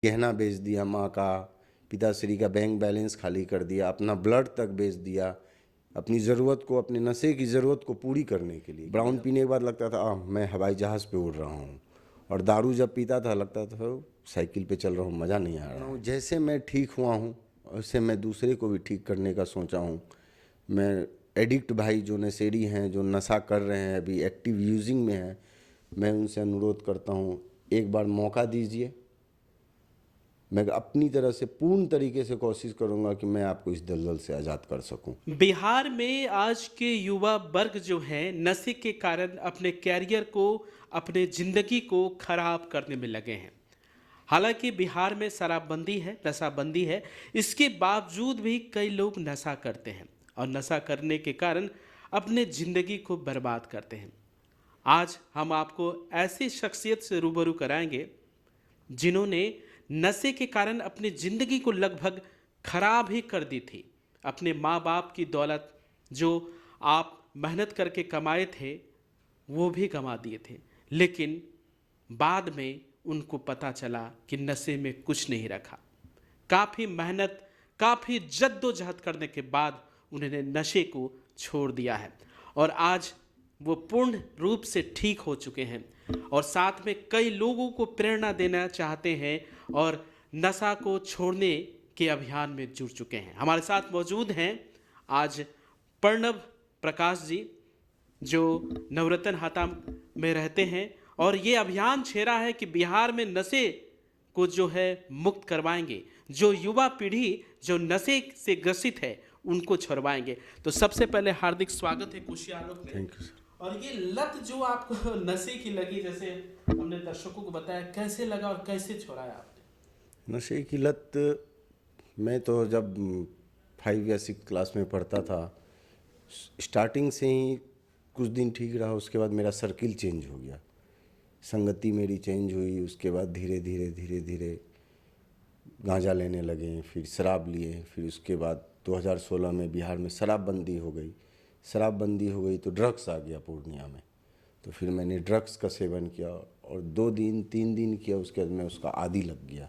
गहना बेच दिया माँ का, पिताश्री का बैंक बैलेंस खाली कर दिया, अपना ब्लड तक बेच दिया, अपनी ज़रूरत को, अपने नशे की ज़रूरत को पूरी करने के लिए। ब्राउन पीने के बाद लगता था मैं हवाई जहाज़ पे उड़ रहा हूँ। और दारू जब पीता था लगता था साइकिल पे चल रहा हूँ, मज़ा नहीं आ रहा हूँ। जैसे मैं ठीक हुआ हूँ वैसे मैं दूसरे को भी ठीक करने का सोचा हूँ। मैं एडिक्ट भाई जो नशेड़ी हैं, जो नशा कर रहे हैं, अभी एक्टिव यूजिंग में हैं, मैं उनसे अनुरोध करता हूँ एक बार मौका दीजिए। मैं अपनी तरह से पूर्ण तरीके से कोशिश करूंगा कि मैं आपको इस दलदल से आज़ाद कर सकूं। बिहार में आज के युवा वर्ग जो हैं नशे के कारण अपने कैरियर को, अपने जिंदगी को खराब करने में लगे हैं। हालांकि बिहार में शराबबंदी है, नशाबंदी है, इसके बावजूद भी कई लोग नशा करते हैं और नशा करने के कारण अपने जिंदगी को बर्बाद करते हैं। आज हम आपको ऐसी शख्सियत से रूबरू कराएंगे जिन्होंने नशे के कारण अपनी जिंदगी को लगभग खराब ही कर दी थी। अपने माँ बाप की दौलत जो आप मेहनत करके कमाए थे वो भी गंवा दिए थे, लेकिन बाद में उनको पता चला कि नशे में कुछ नहीं रखा। काफ़ी मेहनत, काफ़ी जद्दोजहद करने के बाद उन्होंने नशे को छोड़ दिया है और आज वो पूर्ण रूप से ठीक हो चुके हैं और साथ में कई लोगों को प्रेरणा देना चाहते हैं और नशा को छोड़ने के अभियान में जुड़ चुके हैं। हमारे साथ मौजूद हैं आज प्रणव प्रकाश जी, जो नवरत्न हाता में रहते हैं और ये अभियान छेड़ा है कि बिहार में नशे को जो है मुक्त करवाएंगे, जो युवा पीढ़ी जो नशे से ग्रसित है उनको छुड़वाएंगे। तो सबसे पहले हार्दिक स्वागत है खुशी आलोक में। Thank you sir. और ये लत जो आपको नशे की लगी, जैसे हमने दर्शकों को बताया, कैसे लगा और कैसे छोड़ाया आपने? नशे की लत, मैं तो जब 5 या 6 क्लास में पढ़ता था, स्टार्टिंग से ही कुछ दिन ठीक रहा, उसके बाद मेरा सर्किल चेंज हो गया, संगति मेरी चेंज हुई। उसके बाद धीरे धीरे धीरे धीरे गांजा लेने लगे, फिर शराब लिए, फिर उसके बाद 2016 में बिहार में शराबबंदी हो गई। शराबबंदी हो गई तो ड्रग्स आ गया पूर्णिया में, तो फिर मैंने ड्रग्स का सेवन किया और 2 दिन 3 दिन किया, उसके बाद मैं उसका आदी लग गया।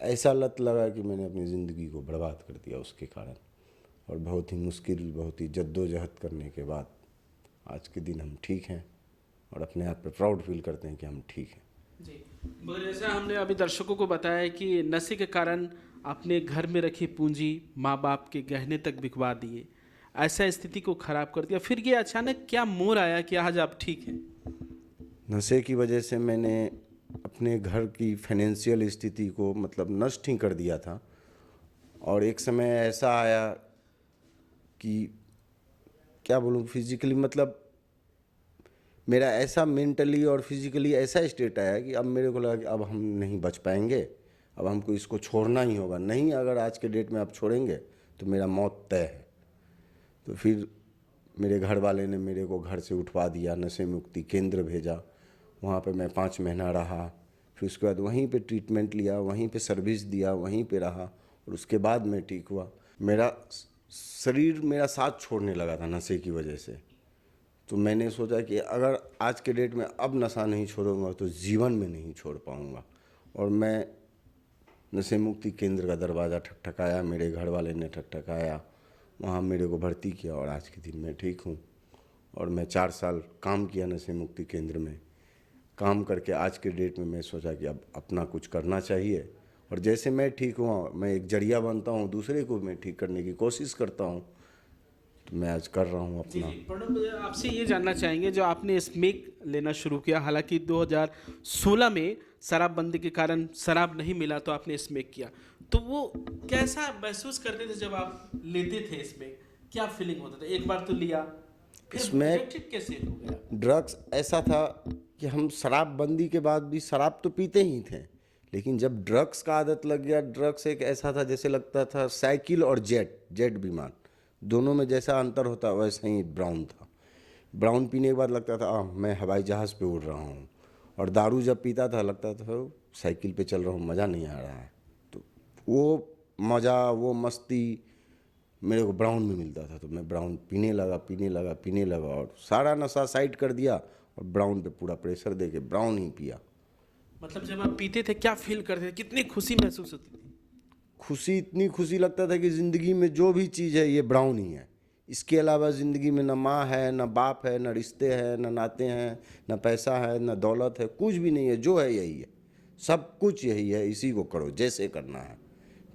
ऐसा लत लगा कि मैंने अपनी ज़िंदगी को बर्बाद कर दिया उसके कारण। और बहुत ही मुश्किल, बहुत ही जद्दोजहद करने के बाद आज के दिन हम ठीक हैं और अपने आप पे प्राउड फील करते हैं कि हम ठीक हैं। जी, मगर जैसा हमने अभी दर्शकों को बताया कि नशे के कारण अपने घर में रखी पूंजी, माँ बाप के गहने तक बिकवा दिए, ऐसा स्थिति को खराब कर दिया। फिर ये अचानक क्या मोड़ आया कि आज आप ठीक हैं? नशे की वजह से मैंने अपने घर की फाइनेंशियल स्थिति को मतलब नष्ट ही कर दिया था। और एक समय ऐसा आया कि क्या बोलूँ, फिजिकली मतलब मेरा ऐसा मेंटली और फिजिकली ऐसा स्टेट आया कि अब मेरे को लगा कि अब हम नहीं बच पाएंगे, अब हमको इसको छोड़ना ही होगा। नहीं, अगर आज के डेट में आप छोड़ेंगे तो मेरा मौत तय है। तो फिर मेरे घर वाले ने मेरे को घर से उठवा दिया, नशे मुक्ति केंद्र भेजा। वहाँ पे मैं 5 महीना रहा, फिर उसके बाद वहीं पे ट्रीटमेंट लिया, वहीं पे सर्विस दिया, वहीं पे रहा और उसके बाद मैं ठीक हुआ। मेरा शरीर मेरा साथ छोड़ने लगा था नशे की वजह से। तो मैंने सोचा कि अगर आज के डेट में अब नशा नहीं छोड़ूंगा तो जीवन में नहीं छोड़ पाऊंगा। और मैं नशे मुक्ति केंद्र का दरवाज़ा ठकठकाया, मेरे घर वाले ने ठकठकाया, वहाँ मेरे को भर्ती किया और आज के दिन मैं ठीक हूँ। और मैं 4 साल काम किया नशे मुक्ति केंद्र में। काम करके आज के डेट में मैं सोचा कि अब अपना कुछ करना चाहिए और जैसे मैं ठीक हुआ मैं एक जरिया बनता हूँ, दूसरे को मैं ठीक करने की कोशिश करता हूँ। तो मैं आज कर रहा हूँ जी अपना। जी, प्रणब आपसे ये जानना चाहेंगे, जो आपने स्मेक लेना शुरू किया, हालांकि 2016 में शराबबंदी के कारण शराब नहीं मिला तो आपने स्मेक किया, तो वो कैसा महसूस करते थे जब आप लेते थे स्मेक? क्या फीलिंग होता था? एक बार तो लिया, फिर इसमें एडिक्टेड कैसे हो गया? ड्रग्स ऐसा था कि हम शराबबंदी के बाद भी शराब तो पीते ही थे, लेकिन जब ड्रग्स का आदत लग गया, ड्रग्स एक ऐसा था जैसे लगता था साइकिल और जेट जेट विमान, दोनों में जैसा अंतर होता वैसा ही ब्राउन था। ब्राउन पीने के बाद लगता था मैं हवाई जहाज़ पे उड़ रहा हूँ। और दारू जब पीता था लगता था साइकिल पे चल रहा हूँ, मज़ा नहीं आ रहा है। तो वो मज़ा, वो मस्ती मेरे को ब्राउन में मिलता था। तो मैं ब्राउन पीने लगा पीने लगा पीने लगा और सारा नशा साइड कर दिया और ब्राउन पे पूरा प्रेशर दे के ब्राउन ही पिया। मतलब जब आप पीते थे क्या फील करते थे, कितनी खुशी महसूस होती थी? खुशी, इतनी खुशी लगता था कि ज़िंदगी में जो भी चीज़ है ये ब्राउन ही है। इसके अलावा ज़िंदगी में ना माँ है, ना बाप है, ना रिश्ते हैं, ना नाते हैं, ना पैसा है, ना दौलत है, कुछ भी नहीं है। जो है यही है, सब कुछ यही है, इसी को करो जैसे करना है।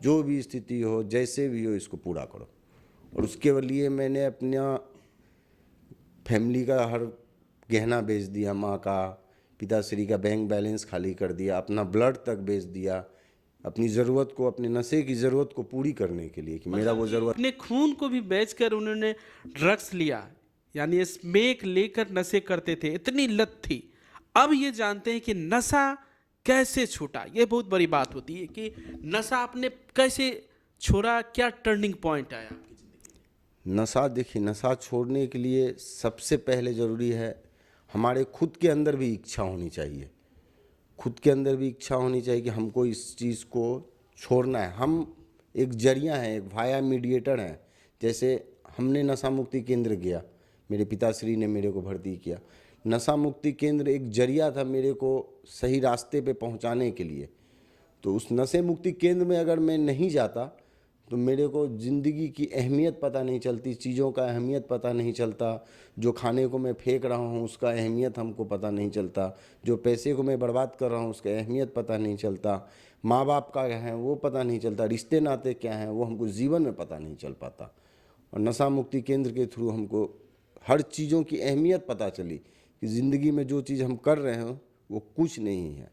जो भी स्थिति हो, जैसे भी हो, इसको पूरा करो। और उसके लिए मैंने अपना फैमिली का हर गहना बेच दिया, माँ का, पिताश्री का बैंक बैलेंस खाली कर दिया, अपना ब्लड तक बेच दिया, अपनी ज़रूरत को, अपने नशे की ज़रूरत को पूरी करने के लिए कि मेरा वो ज़रूरत। अपने खून को भी बेचकर उन्होंने ड्रग्स लिया, यानी स्मेक लेकर नशे करते थे, इतनी लत थी। अब ये जानते हैं कि नशा कैसे छूटा। ये बहुत बड़ी बात होती है कि नशा आपने कैसे छोड़ा, क्या टर्निंग पॉइंट आया आपकी जिंदगी नशा, देखिए, नशा छोड़ने के लिए सबसे पहले ज़रूरी है हमारे खुद के अंदर भी इच्छा होनी चाहिए। खुद के अंदर भी इच्छा होनी चाहिए कि हमको इस चीज़ को छोड़ना है। हम एक जरिया हैं, एक वाया मीडिएटर हैं। जैसे हमने नशा मुक्ति केंद्र गया, मेरे पिताश्री ने मेरे को भर्ती किया। नशा मुक्ति केंद्र एक जरिया था मेरे को सही रास्ते पे पहुंचाने के लिए। तो उस नशे मुक्ति केंद्र में अगर मैं नहीं जाता तो मेरे को ज़िंदगी की अहमियत पता नहीं चलती, चीज़ों का अहमियत पता नहीं चलता। जो खाने को मैं फेंक रहा हूँ उसका अहमियत हमको पता नहीं चलता, जो पैसे को मैं बर्बाद कर रहा हूँ उसका अहमियत पता नहीं चलता, माँ बाप का क्या है वो पता नहीं चलता, रिश्ते नाते क्या हैं वो हमको जीवन में पता नहीं चल पाता। और नशा मुक्ति केंद्र के थ्रू हमको हर चीज़ों की अहमियत पता चली कि ज़िंदगी में जो चीज़ हम कर रहे हैं वो कुछ नहीं है।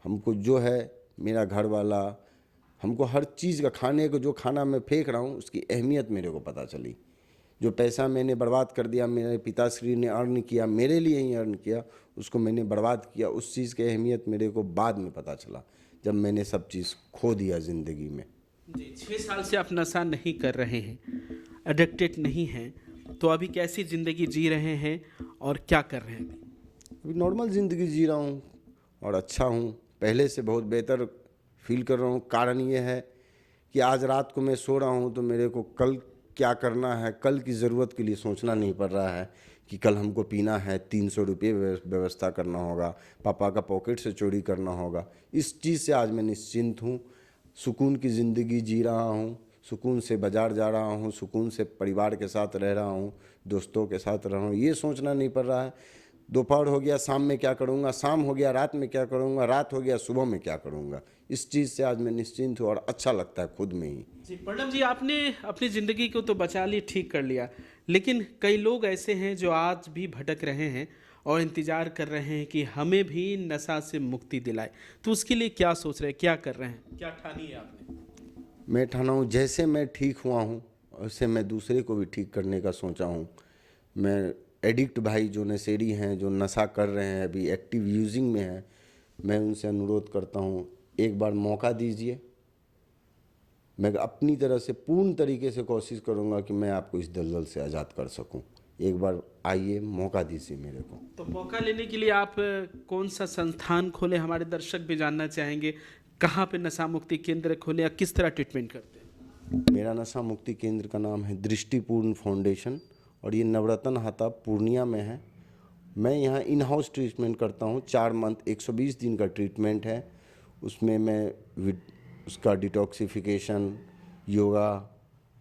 हमको जो है, मेरा घर वाला, हमको हर चीज़ का, खाने को जो खाना मैं फेंक रहा हूँ उसकी अहमियत मेरे को पता चली। जो पैसा मैंने बर्बाद कर दिया, मेरे पिताश्री ने अर्न किया, मेरे लिए ही अर्न किया, उसको मैंने बर्बाद किया, उस चीज़ की अहमियत मेरे को बाद में पता चला जब मैंने सब चीज़ खो दिया ज़िंदगी में। जी, 6 साल से आप नशा नहीं कर रहे हैं, एडिक्टेड नहीं हैं, तो अभी कैसी ज़िंदगी जी रहे हैं और क्या कर रहे हैं अभी? अभी नॉर्मल ज़िंदगी जी रहा हूँ और अच्छा हूँ, पहले से बहुत बेहतर फील कर रहा हूँ। कारण ये है कि आज रात को मैं सो रहा हूँ तो मेरे को कल क्या करना है, कल की ज़रूरत के लिए सोचना नहीं पड़ रहा है कि कल हमको पीना है, 300 रुपये व्यवस्था करना होगा, पापा का पॉकेट से चोरी करना होगा। इस चीज़ से आज मैं निश्चिंत हूँ, सुकून की ज़िंदगी जी रहा हूँ, सुकून से बाज़ार जा रहा हूँ, सुकून से परिवार के साथ रह रहा हूँ, दोस्तों के साथ रह रहा हूँ। ये सोचना नहीं पड़ रहा है दोपहर हो गया शाम में क्या करूँगा, शाम हो गया रात में क्या करूँगा, रात हो गया सुबह में क्या करूँगा। इस चीज़ से आज मैं निश्चिंत हूँ और अच्छा लगता है खुद में ही। जी प्रणव जी, आपने अपनी ज़िंदगी को तो बचा लिया, ठीक कर लिया, लेकिन कई लोग ऐसे हैं जो आज भी भटक रहे हैं और इंतज़ार कर रहे हैं कि हमें भी नशा से मुक्ति दिलाए। तो उसके लिए क्या सोच रहे हैं, क्या कर रहे हैं, क्या ठानी है आपने? मैं ठाना हूँ जैसे मैं ठीक हुआ हूँ वैसे मैं दूसरे को भी ठीक करने का सोचा हूँ। मैं एडिक्ट भाई जो नशेड़ी हैं, जो नशा कर रहे हैं, अभी एक्टिव यूजिंग में हैं, मैं उनसे अनुरोध करता हूँ एक बार मौका दीजिए। मैं अपनी तरह से पूर्ण तरीके से कोशिश करूँगा कि मैं आपको इस दलदल से आज़ाद कर सकूँ। एक बार आइए, मौका दीजिए मेरे को। तो मौका लेने के लिए आप कौन सा संस्थान खोले, हमारे दर्शक भी जानना चाहेंगे, कहाँ पे नशा मुक्ति केंद्र खोले या किस तरह ट्रीटमेंट करते हैं? मेरा नशा मुक्ति केंद्र का नाम है दृष्टिपूर्ण फाउंडेशन और ये नवरत्न हाता पूर्णिया में है। मैं यहाँ इन हाउस ट्रीटमेंट करता हूँ, 4 मंथ 120 दिन का ट्रीटमेंट है। उसमें मैं उसका डिटॉक्सिफिकेशन, योगा,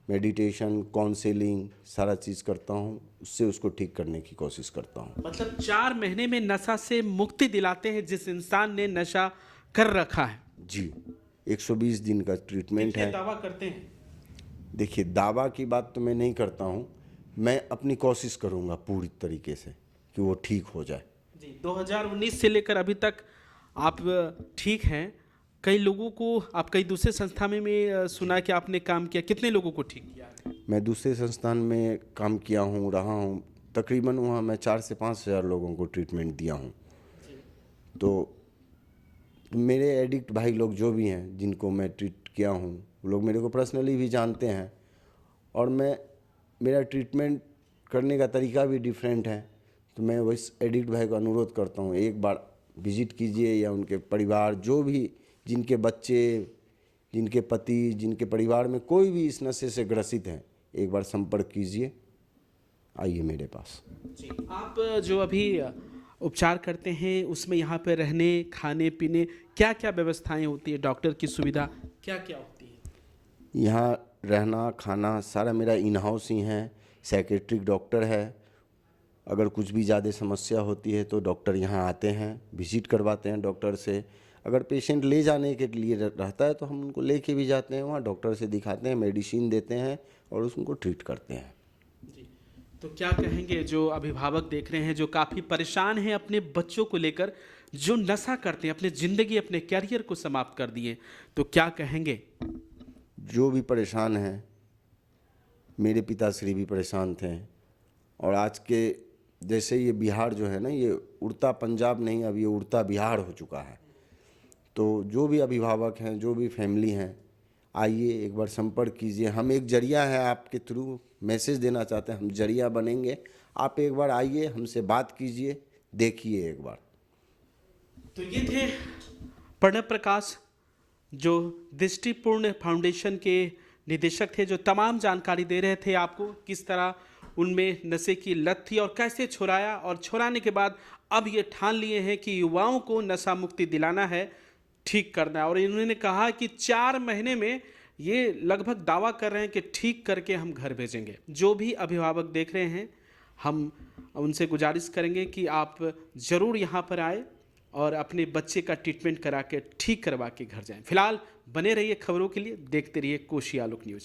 मेडिटेशन, काउंसलिंग सारा चीज़ करता हूँ, उससे उसको ठीक करने की कोशिश करता हूँ। मतलब 4 महीने में नशा से मुक्ति दिलाते हैं जिस इंसान ने नशा कर रखा है। जी, 120 दिन का ट्रीटमेंट है। दावा करते हैं? देखिए, दावा की बात तो मैं नहीं करता हूँ, मैं अपनी कोशिश करूँगा पूरी तरीके से कि वो ठीक हो जाए। जी, 2019 से लेकर अभी तक आप ठीक हैं। कई लोगों को आप कई दूसरे संस्था में सुना कि आपने काम किया, कितने लोगों को ठीक किया? मैं दूसरे संस्थान में काम किया हूँ, रहा हूँ, तकरीबन वहाँ मैं 4 से 5 हज़ार लोगों को ट्रीटमेंट दिया हूँ। तो मेरे एडिक्ट भाई लोग जो भी हैं जिनको मैं ट्रीट किया हूँ, वो लोग मेरे को पर्सनली भी जानते हैं और मेरा ट्रीटमेंट करने का तरीका भी डिफरेंट है। तो मैं वैस एडिक्ट भाई को अनुरोध करता हूँ एक बार विज़िट कीजिए, या उनके परिवार जो भी, जिनके बच्चे, जिनके पति, जिनके परिवार में कोई भी इस नशे से ग्रसित हैं, एक बार संपर्क कीजिए, आइए मेरे पास। जी, आप जो अभी उपचार करते हैं उसमें यहाँ पे रहने खाने पीने क्या क्या व्यवस्थाएं होती है, डॉक्टर की सुविधा क्या क्या होती है? यहाँ रहना खाना सारा मेरा इन हाउस ही है। साइकेट्रिक डॉक्टर है। अगर कुछ भी ज़्यादा समस्या होती है तो डॉक्टर यहाँ आते हैं, विजिट करवाते हैं डॉक्टर से। अगर पेशेंट ले जाने के लिए रहता है तो हम उनको लेके भी जाते हैं, वहाँ डॉक्टर से दिखाते हैं, मेडिसिन देते हैं और उसको ट्रीट करते हैं। जी। तो क्या कहेंगे जो अभिभावक देख रहे हैं जो काफ़ी परेशान हैं अपने बच्चों को लेकर, जो नशा करते हैं, अपनी ज़िंदगी अपने कैरियर को समाप्त कर दिए, तो क्या कहेंगे? जो भी परेशान हैं, मेरे पिताश्री भी परेशान थे। और आज के जैसे ये बिहार जो है ना, ये उड़ता पंजाब नहीं, अब ये उड़ता बिहार हो चुका है। तो जो भी अभिभावक हैं, जो भी फैमिली हैं, आइए एक बार संपर्क कीजिए। हम एक जरिया है, आपके थ्रू मैसेज देना चाहते हैं, हम जरिया बनेंगे। आप एक बार आइए, हमसे बात कीजिए, देखिए एक बार। तो ये थे प्रणव प्रकाश, जो दृष्टिपूर्ण फाउंडेशन के निदेशक थे, जो तमाम जानकारी दे रहे थे आपको किस तरह उनमें नशे की लत थी और कैसे छुड़ाया, और छुड़ाने के बाद अब ये ठान लिए हैं कि युवाओं को नशा मुक्ति दिलाना है, ठीक करना है। और इन्होंने कहा कि 4 महीने में ये लगभग दावा कर रहे हैं कि ठीक करके हम घर भेजेंगे। जो भी अभिभावक देख रहे हैं, हम उनसे गुजारिश करेंगे कि आप ज़रूर यहाँ पर आए और अपने बच्चे का ट्रीटमेंट करा के ठीक करवा के घर जाएं। फिलहाल बने रहिए खबरों के लिए, देखते रहिए कोशी आलोक न्यूज।